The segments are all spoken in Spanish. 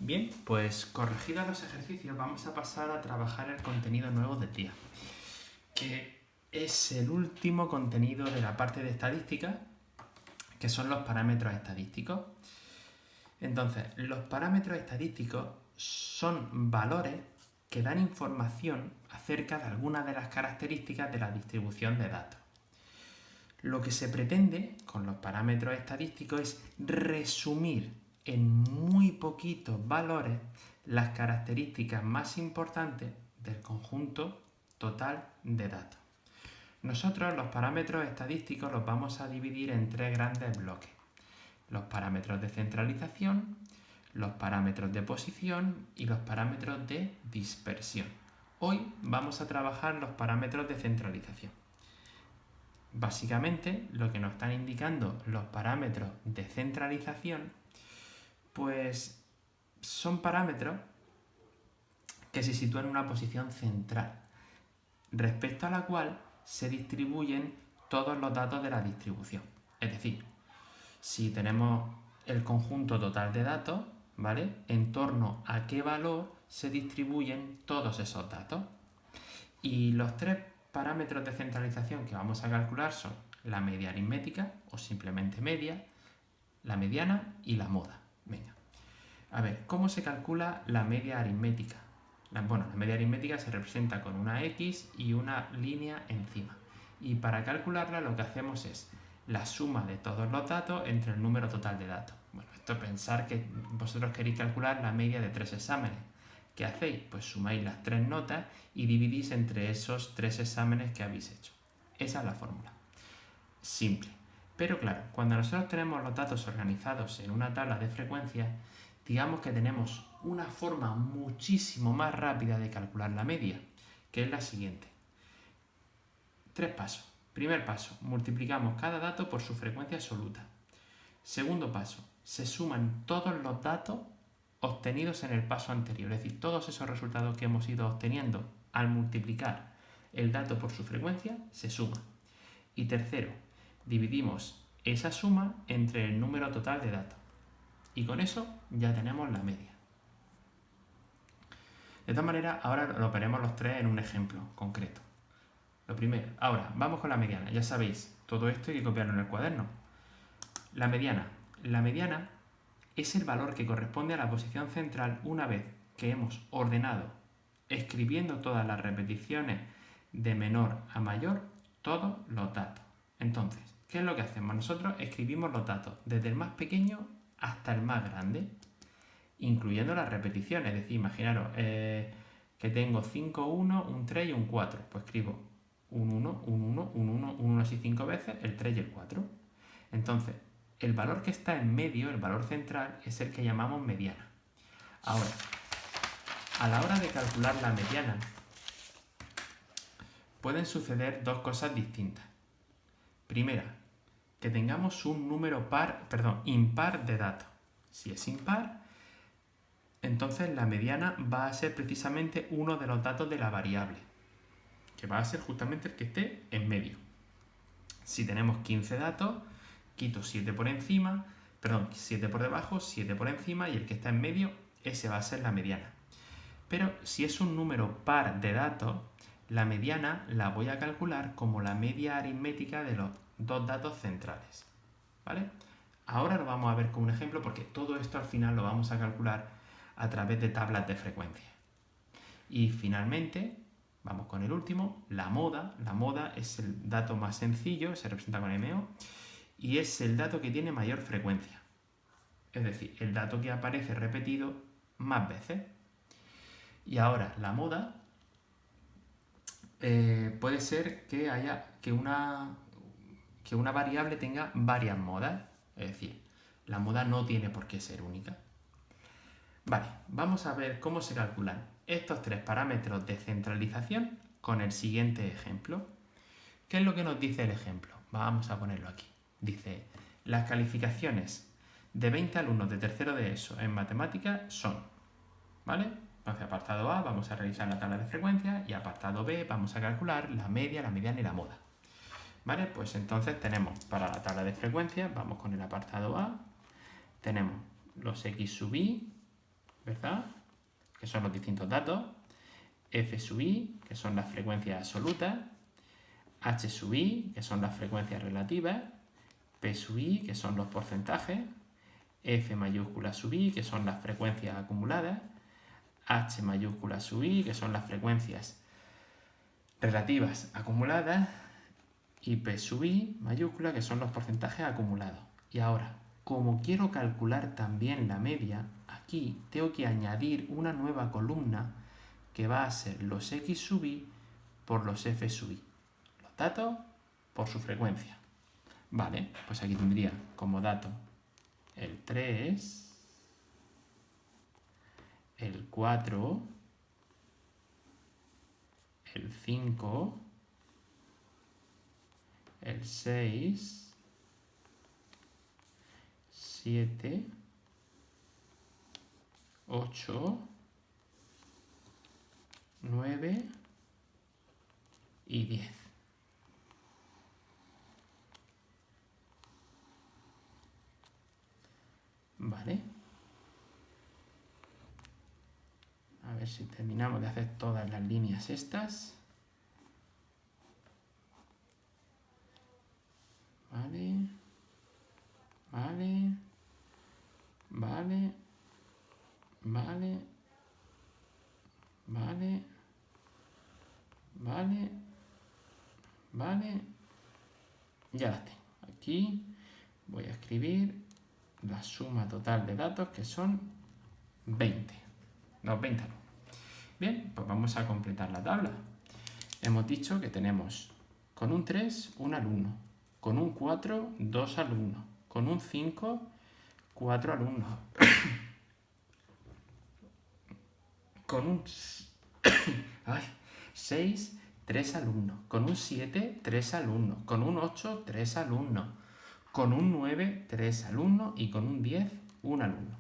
Bien, pues corregidos los ejercicios vamos a pasar a trabajar el contenido nuevo del día, que es el último contenido de la parte de estadística, que son los parámetros estadísticos. Entonces, los parámetros estadísticos son valores que dan información acerca de algunas de las características de la distribución de datos. Lo que se pretende con los parámetros estadísticos es resumir en muy poquitos valores las características más importantes del conjunto total de datos. Nosotros los parámetros estadísticos los vamos a dividir en tres grandes bloques: los parámetros de centralización, los parámetros de posición y los parámetros de dispersión. Hoy vamos a trabajar los parámetros de centralización. Básicamente, lo que nos están indicando los parámetros de centralización, pues son parámetros que se sitúan en una posición central, respecto a la cual se distribuyen todos los datos de la distribución. Es decir, si tenemos el conjunto total de datos, ¿vale?, en torno a qué valor se distribuyen todos esos datos. Y los tres parámetros de centralización que vamos a calcular son la media aritmética, o simplemente media, la mediana y la moda. Venga. A ver, ¿cómo se calcula la media aritmética? La media aritmética se representa con una X y una línea encima. Y para calcularla lo que hacemos es la suma de todos los datos entre el número total de datos. Bueno, esto es pensar que vosotros queréis calcular la media de 3 exámenes. ¿Qué hacéis? Pues sumáis las 3 notas y dividís entre esos 3 exámenes que habéis hecho. Esa es la fórmula. Simple. Pero claro, cuando nosotros tenemos los datos organizados en una tabla de frecuencias, digamos que tenemos una forma muchísimo más rápida de calcular la media, que es la siguiente. 3 pasos. Primer paso, multiplicamos cada dato por su frecuencia absoluta. Segundo paso, se suman todos los datos obtenidos en el paso anterior, es decir, todos esos resultados que hemos ido obteniendo al multiplicar el dato por su frecuencia se suman. Y tercero, dividimos esa suma entre el número total de datos. Y con eso ya tenemos la media. De todas maneras, ahora lo veremos los tres en un ejemplo concreto. Lo primero, ahora vamos con la mediana. Ya sabéis, todo esto hay que copiarlo en el cuaderno. La mediana. La mediana es el valor que corresponde a la posición central una vez que hemos ordenado, escribiendo todas las repeticiones de menor a mayor, todos los datos. Entonces, ¿qué es lo que hacemos? Nosotros escribimos los datos desde el más pequeño hasta el más grande, incluyendo las repeticiones. Es decir, imaginaros que tengo 5, 1, un 3 y un 4. Pues escribo un 1, un 1, un 1, un 1 así 5 veces, el 3 y el 4. Entonces, el valor que está en medio, el valor central, es el que llamamos mediana. Ahora, a la hora de calcular la mediana, pueden suceder dos cosas distintas. Primera, que tengamos un número impar de datos. Si es impar, entonces la mediana va a ser precisamente uno de los datos de la variable, que va a ser justamente el que esté en medio. Si tenemos 15 datos, quito 7 por encima, 7 por debajo, 7 por encima, y el que está en medio, ese va a ser la mediana. Pero si es un número par de datos, la mediana la voy a calcular como la media aritmética de los dos datos centrales. ¿Vale? Ahora lo vamos a ver con un ejemplo, porque todo esto al final lo vamos a calcular a través de tablas de frecuencia. Y finalmente, vamos con el último, la moda. La moda es el dato más sencillo, se representa con MO, y es el dato que tiene mayor frecuencia. Es decir, el dato que aparece repetido más veces. Y ahora, la moda puede ser que una variable tenga varias modas. Es decir, la moda no tiene por qué ser única. Vale, vamos a ver cómo se calculan estos tres parámetros de centralización con el siguiente ejemplo. ¿Qué es lo que nos dice el ejemplo? Vamos a ponerlo aquí. Dice, las calificaciones de 20 alumnos de tercero de ESO en matemáticas son, ¿vale? Entonces, apartado A, vamos a realizar la tabla de frecuencias, y apartado B, vamos a calcular la media, la mediana y la moda. ¿Vale? Pues entonces tenemos para la tabla de frecuencias, vamos con el apartado A, tenemos los X sub I, ¿verdad? Que son los distintos datos. F sub i, que son las frecuencias absolutas. H sub i, que son las frecuencias relativas. P sub i, que son los porcentajes. F mayúscula sub i, que son las frecuencias acumuladas. H mayúscula sub i, que son las frecuencias relativas acumuladas. Y P sub i mayúscula, que son los porcentajes acumulados. Y ahora, como quiero calcular también la media, aquí tengo que añadir una nueva columna que va a ser los X sub i por los F sub i. Los datos por su frecuencia. Vale, pues aquí tendría como dato el 3, el 4, el 5, el 6, 7, 8, 9 y 10. Vale. A ver si terminamos de hacer todas las líneas estas. Vale. Vale. Vale. Vale. Vale. Vale. Vale. Ya las tengo. Aquí voy a escribir la suma total de datos, que son 20. No, 20 no. Bien, pues vamos a completar la tabla. Hemos dicho que tenemos con un 3, un alumno. Con un 4, 2 alumnos. Con un 5, 4 alumnos. Con un 6, 3 alumnos. Con un 7, 3 alumnos. Con un 8, 3 alumnos. Con un 9, 3 alumnos. Y con un 10, un alumno.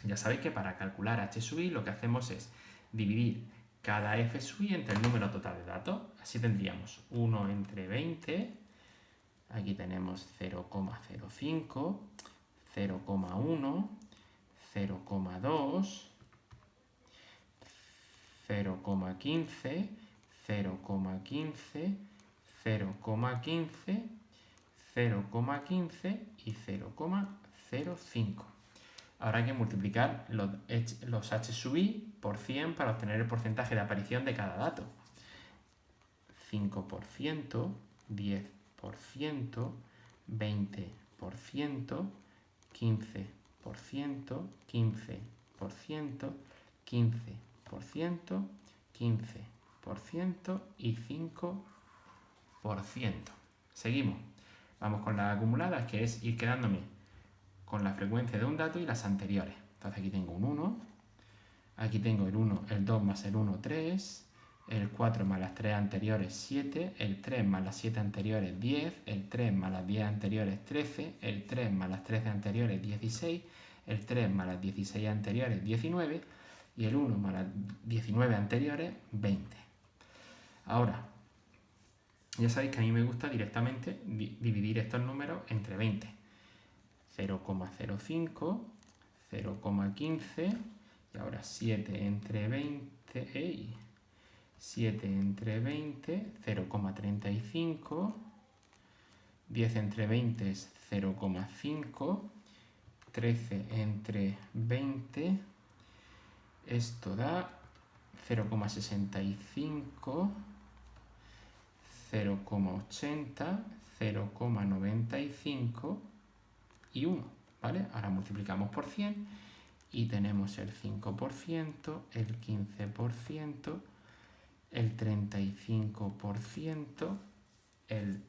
Ya sabéis que para calcular h sub i lo que hacemos es dividir cada f sub i entre el número total de datos. Así tendríamos 1 entre 20. Aquí tenemos 0,05, 0,1, 0,2, 0,15, 0,15, 0,15, 0,15 y 0,05. Ahora hay que multiplicar los h sub i por 100 para obtener el porcentaje de aparición de cada dato. 5%, 10%, 20%, 15%, 15%, 15%, 15% y 5%. Seguimos. Vamos con las acumuladas, que es ir quedándome con la frecuencia de un dato y las anteriores. Entonces aquí tengo un 1, aquí tengo el 1, el 2 más el 1, 3, el 4 más las 3 anteriores, 7, el 3 más las 7 anteriores, 10, el 3 más las 10 anteriores, 13, el 3 más las 13 anteriores, 16, el 3 más las 16 anteriores, 19, y el 1 más las 19 anteriores, 20. Ahora, ya sabéis que a mí me gusta directamente dividir estos números entre 20. 0,05, 0,15, y ahora 7 entre 20, 7 entre 20, 0,35, 10 entre 20 es 0,5, 13 entre 20, esto da 0,65, 0,80, 0,95 y 1, ¿vale? Ahora multiplicamos por 100 y tenemos el 5%, el 15%, el 35%, el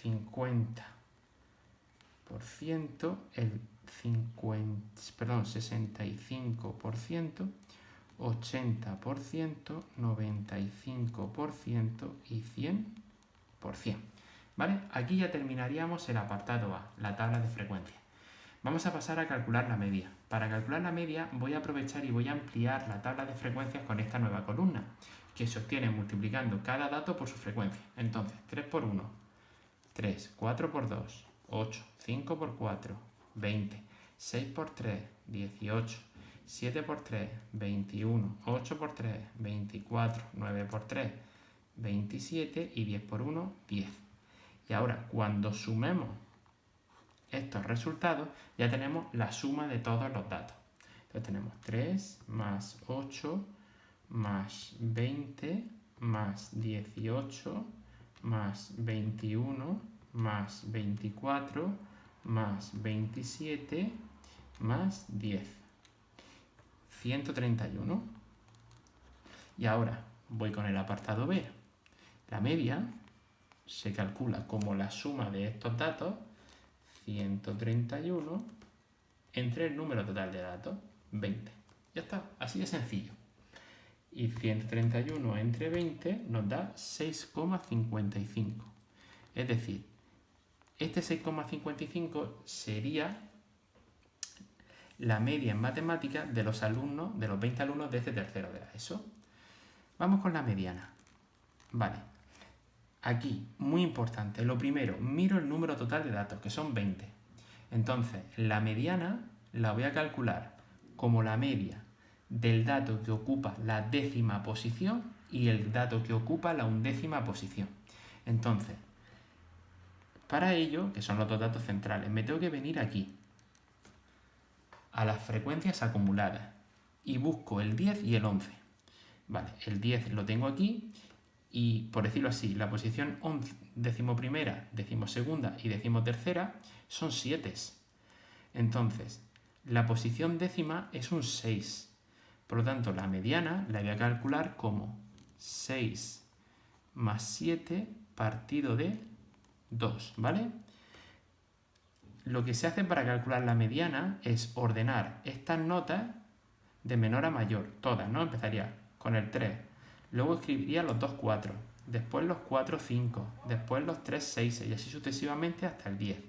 50%, el 65%, 80%, 95% y 100%. ¿Vale? Aquí ya terminaríamos el apartado A, la tabla de frecuencia. Vamos a pasar a calcular la media. Para calcular la media voy a aprovechar y voy a ampliar la tabla de frecuencias con esta nueva columna, que se obtiene multiplicando cada dato por su frecuencia. Entonces, 3 por 1, 3, 4 por 2, 8, 5 por 4, 20, 6 por 3, 18, 7 por 3, 21, 8 por 3, 24, 9 por 3, 27 y 10 por 1, 10. Y ahora, cuando sumemos estos resultados, ya tenemos la suma de todos los datos. Entonces tenemos 3 más 8 más 20 más 18 más 21 más 24 más 27 más 10. 131. Y ahora voy con el apartado B. La media se calcula como la suma de estos datos, 131, entre el número total de datos, 20. Ya está, así de sencillo. Y 131 entre 20 nos da 6,55. Es decir, este 6,55 sería la media en matemáticas de los alumnos, de los 20 alumnos de este tercero de la ESO. Vamos con la mediana. Vale. Aquí, muy importante, lo primero, miro el número total de datos, que son 20. Entonces, la mediana la voy a calcular como la media del dato que ocupa la décima posición y el dato que ocupa la undécima posición. Entonces, para ello, que son los dos datos centrales, me tengo que venir aquí, a las frecuencias acumuladas, y busco el 10 y el 11. Vale, el 10 lo tengo aquí, y por decirlo así, la posición 11, decimoprimera, decimosegunda y decimotercera son 7. Entonces, la posición décima es un 6. Por lo tanto, la mediana la voy a calcular como 6 más 7 partido de 2, ¿vale? Lo que se hace para calcular la mediana es ordenar estas notas de menor a mayor, todas, ¿no? Empezaría con el 3, luego escribiría los 2 4, después los 4 5, después los 3 6 y así sucesivamente hasta el 10.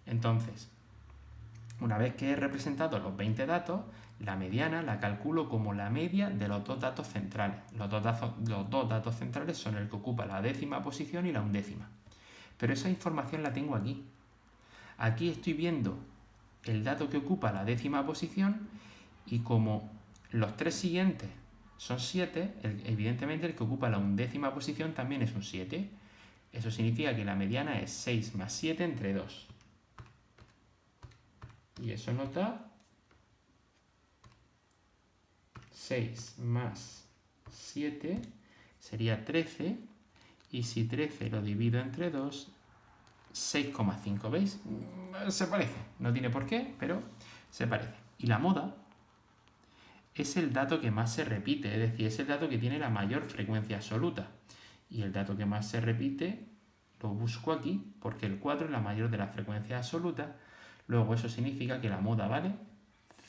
Entonces, una vez que he representado los 20 datos, la mediana la calculo como la media de los dos datos centrales. Los dos datos centrales son el que ocupa la décima posición y la undécima. Pero esa información la tengo aquí. Aquí estoy viendo el dato que ocupa la décima posición y como los tres siguientes son 7, evidentemente el que ocupa la undécima posición también es un 7. Eso significa que la mediana es 6 más 7 entre 2. Y eso nos da 6 más 7 sería 13. Y si 13 lo divido entre 2, 6,5. ¿Veis? Se parece. No tiene por qué, pero se parece. Y la moda es el dato que más se repite, es decir, es el dato que tiene la mayor frecuencia absoluta. Y el dato que más se repite lo busco aquí, porque el 4 es la mayor de las frecuencias absolutas. Luego eso significa que la moda vale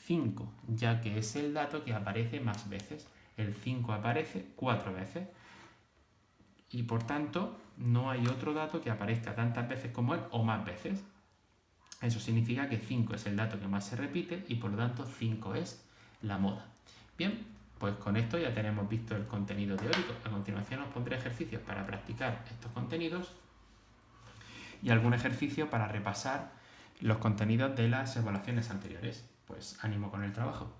5, ya que es el dato que aparece más veces. El 5 aparece 4 veces. Y por tanto, no hay otro dato que aparezca tantas veces como él o más veces. Eso significa que 5 es el dato que más se repite y por lo tanto 5 es la moda. Bien, pues con esto ya tenemos visto el contenido teórico. A continuación os pondré ejercicios para practicar estos contenidos y algún ejercicio para repasar los contenidos de las evaluaciones anteriores. Pues ánimo con el trabajo.